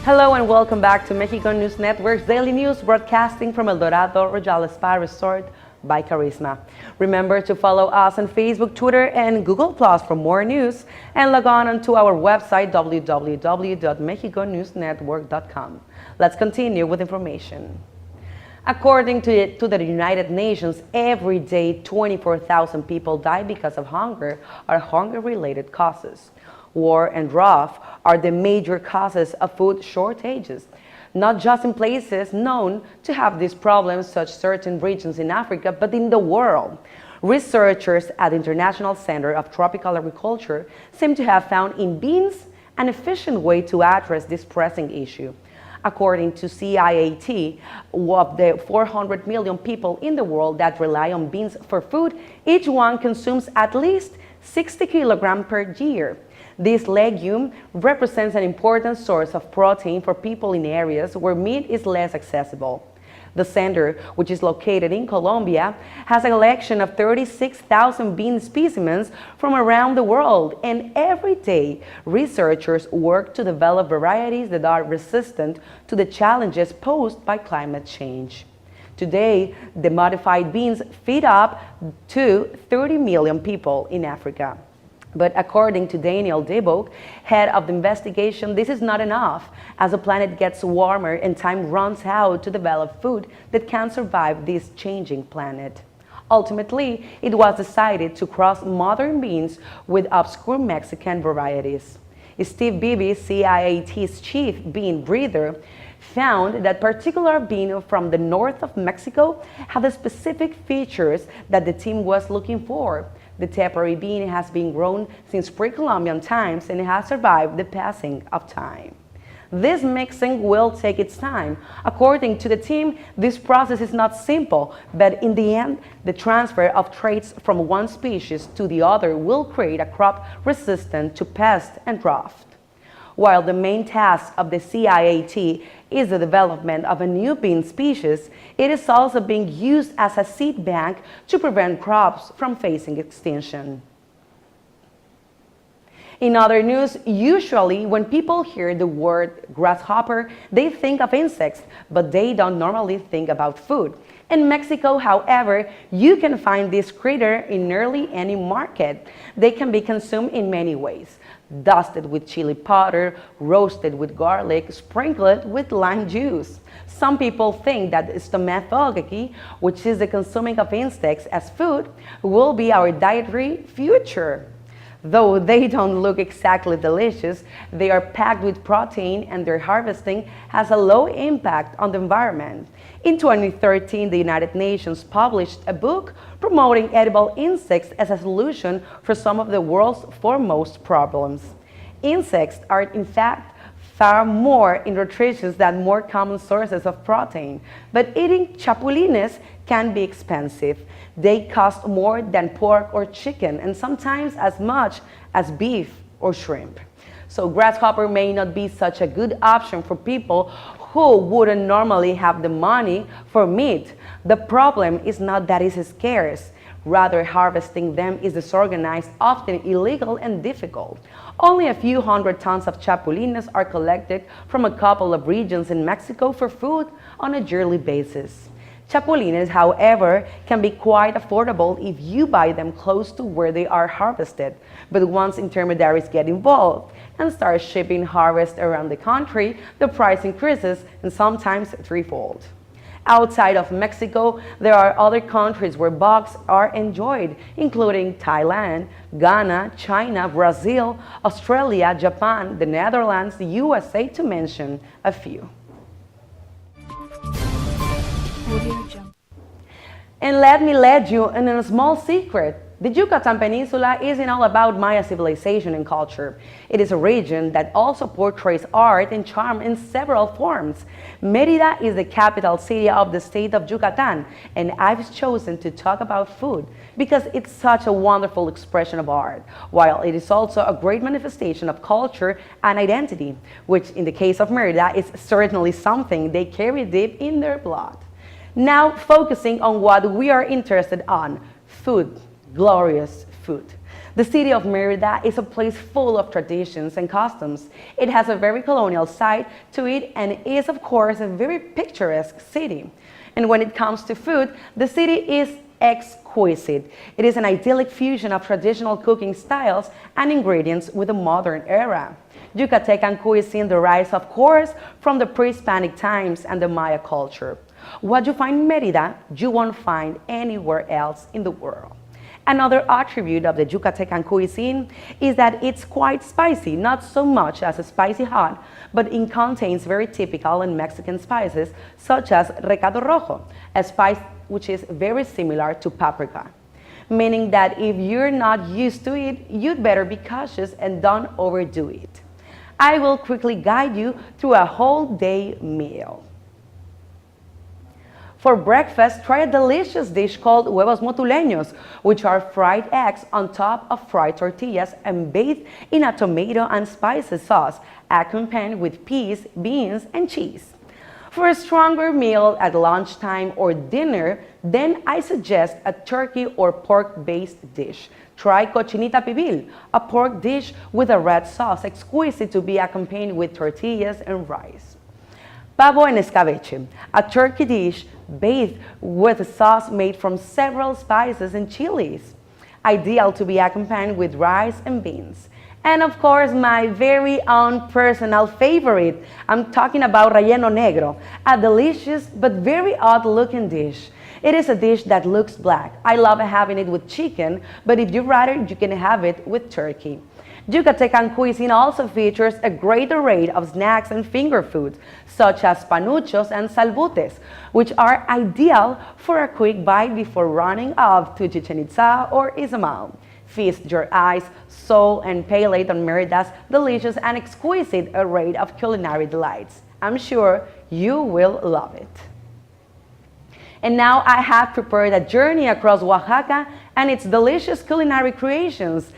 Hello and welcome back to Mexico News Network's Daily News, broadcasting from El Dorado Royal Spa Resort by Carisma. Remember to follow us on Facebook, Twitter, and Google Plus for more news, and log on to our website www.mexiconewsnetwork.com. Let's continue with information. According to the United Nations, every day 24,000 people die because of hunger or hunger-related causes. War and drought are the major causes of food shortages, not just in places known to have these problems, such certain regions in Africa, but in the world. Researchers at the International Center of Tropical Agriculture seem to have found in beans an efficient way to address this pressing issue. According to CIAT, of the 400 million people in the world that rely on beans for food, each one consumes at least 60 kilograms per year. This legume represents an important source of protein for people in areas where meat is less accessible. The center, which is located in Colombia, has a collection of 36,000 bean specimens from around the world, and every day researchers work to develop varieties that are resistant to the challenges posed by climate change. Today, the modified beans feed up to 30 million people in Africa. But according to Daniel Debock, head of the investigation, this is not enough, as the planet gets warmer and time runs out to develop food that can survive this changing planet. Ultimately, it was decided to cross modern beans with obscure Mexican varieties. Steve Beebe, CIAT's chief bean breeder, found that particular bean from the north of Mexico had the specific features that the team was looking for. The Tepary bean has been grown since pre-Columbian times and has survived the passing of time. This mixing will take its time. According to the team, this process is not simple, but in the end, the transfer of traits from one species to the other will create a crop resistant to pest and drought. While the main task of the CIAT is the development of a new bean species, it is also being used as a seed bank to prevent crops from facing extinction. In other news, usually when people hear the word grasshopper, they think of insects, but they don't normally think about food. In Mexico, however, you can find this critter in nearly any market. They can be consumed in many ways: dusted with chili powder, roasted with garlic, sprinkled with lime juice. Some people think that stomatogogy, which is the consuming of insects as food, will be our dietary future. Though they don't look exactly delicious, they are packed with protein, and their harvesting has a low impact on the environment. In 2013, the United Nations published a book promoting edible insects as a solution for some of the world's foremost problems. Insects are, in fact, far more nutritious than more common sources of protein, but eating chapulines can be expensive. They cost more than pork or chicken, and sometimes as much as beef or shrimp. So grasshopper may not be such a good option for people who wouldn't normally have the money for meat. The problem is not that it's scarce. Rather, harvesting them is disorganized, often illegal and difficult. Only a few hundred tons of chapulines are collected from a couple of regions in Mexico for food on a yearly basis. Chapulines, however, can be quite affordable if you buy them close to where they are harvested. But once intermediaries get involved and start shipping harvest around the country, the price increases, and sometimes threefold. Outside of Mexico, there are other countries where bugs are enjoyed, including Thailand, Ghana, China, Brazil, Australia, Japan, the Netherlands, the USA, to mention a few. And let me let you in a small secret. The Yucatan Peninsula isn't all about Maya civilization and culture. It is a region that also portrays art and charm in several forms. Mérida is the capital city of the state of Yucatan, and I've chosen to talk about food because it's such a wonderful expression of art, while it is also a great manifestation of culture and identity, which in the case of Mérida is certainly something they carry deep in their blood. Now focusing on what we are interested on: food. Glorious food. The city of Merida is a place full of traditions and customs. It has a very colonial side to it and is, of course, a very picturesque city. And when it comes to food, the city is exquisite. It is an idyllic fusion of traditional cooking styles and ingredients with the modern era. Yucatecan cuisine derives, of course, from the pre-Hispanic times and the Maya culture. What you find in Merida, you won't find anywhere else in the world. Another attribute of the Yucatecan cuisine is that it's quite spicy, not so much as a spicy hot, but it contains very typical and Mexican spices such as recado rojo, a spice which is very similar to paprika. Meaning that if you're not used to it, you'd better be cautious and don't overdo it. I will quickly guide you through a whole day meal. For breakfast, try a delicious dish called huevos motuleños, which are fried eggs on top of fried tortillas and bathed in a tomato and spices sauce, accompanied with peas, beans, and cheese. For a stronger meal at lunchtime or dinner, then I suggest a turkey or pork-based dish. Try cochinita pibil, a pork dish with a red sauce, exquisite to be accompanied with tortillas and rice. Pavo en escabeche, a turkey dish bathed with a sauce made from several spices and chilies, ideal to be accompanied with rice and beans. And of course, my very own personal favorite, I'm talking about relleno negro, a delicious but very odd-looking dish. It is a dish that looks black. I love having it with chicken, but if you'd rather, you can have it with turkey. Yucatecan cuisine also features a great array of snacks and finger foods, such as panuchos and salbutes, which are ideal for a quick bite before running off to Chichen Itza or Izamal. Feast your eyes, soul, and palate on Merida's delicious and exquisite array of culinary delights. I'm sure you will love it. And now I have prepared a journey across Oaxaca and its delicious culinary creations,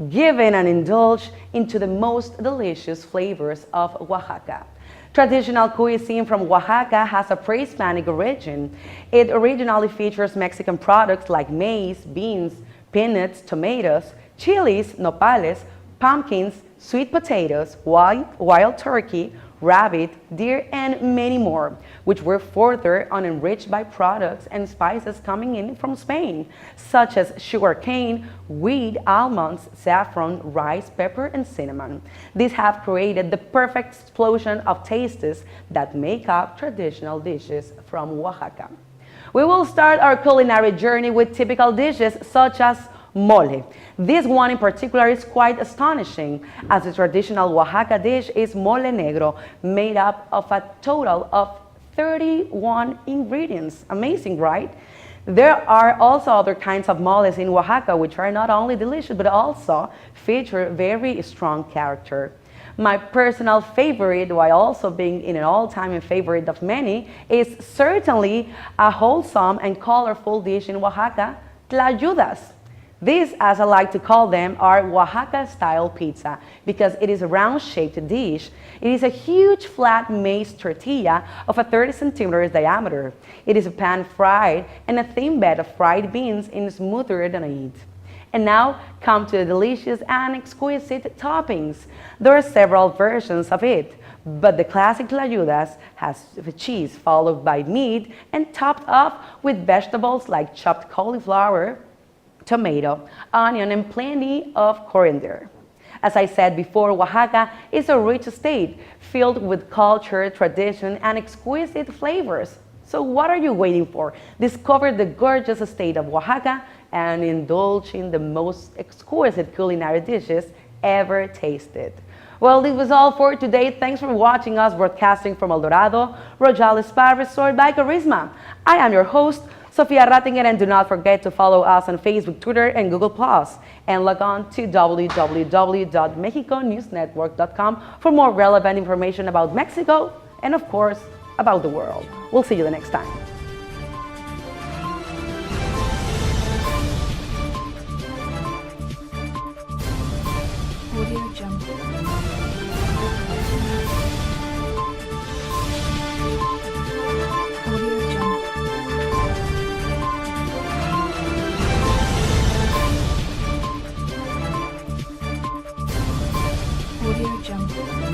given and indulge into the most delicious flavors of Oaxaca. Traditional cuisine from Oaxaca has a pre-Hispanic origin. It originally features Mexican products like maize, beans, peanuts, tomatoes, chilies, nopales, pumpkins, sweet potatoes, wild turkey, rabbit, deer, and many more, which were further enriched by products and spices coming in from Spain, such as sugarcane, wheat, almonds, saffron, rice, pepper, and cinnamon. These have created the perfect explosion of tastes that make up traditional dishes from Oaxaca. We will start our culinary journey with typical dishes such as mole. This one in particular is quite astonishing, as the traditional Oaxaca dish is mole negro, made up of a total of 31 ingredients. Amazing, right? There are also other kinds of moles in Oaxaca which are not only delicious but also feature very strong character. My personal favorite, while also being in an all-time favorite of many, is certainly a wholesome and colorful dish in Oaxaca, tlayudas. These, as I like to call them, are Oaxaca-style pizza because it is a round-shaped dish. It is a huge flat maize tortilla of a 30 centimeters diameter. It is pan-fried and a thin bed of fried beans in smoother than it. And now come to the delicious and exquisite toppings. There are several versions of it, but the classic tlayudas has cheese followed by meat and topped off with vegetables like chopped cauliflower, tomato, onion, and plenty of coriander. As I said before, Oaxaca is a rich state filled with culture, tradition, and exquisite flavors. So what are you waiting for? Discover the gorgeous state of Oaxaca and indulge in the most exquisite culinary dishes ever tasted. Well, this was all for today. Thanks for watching us broadcasting from El Dorado, Rojales Spa Resort by Carisma. I am your host, Sofia Rattinger, and do not forget to follow us on Facebook, Twitter, and Google+. And log on to www.mexiconewsnetwork.com for more relevant information about Mexico and, of course, about the world. We'll see you the next time. Audio Jungle. Audio Jungle. Audio Jungle.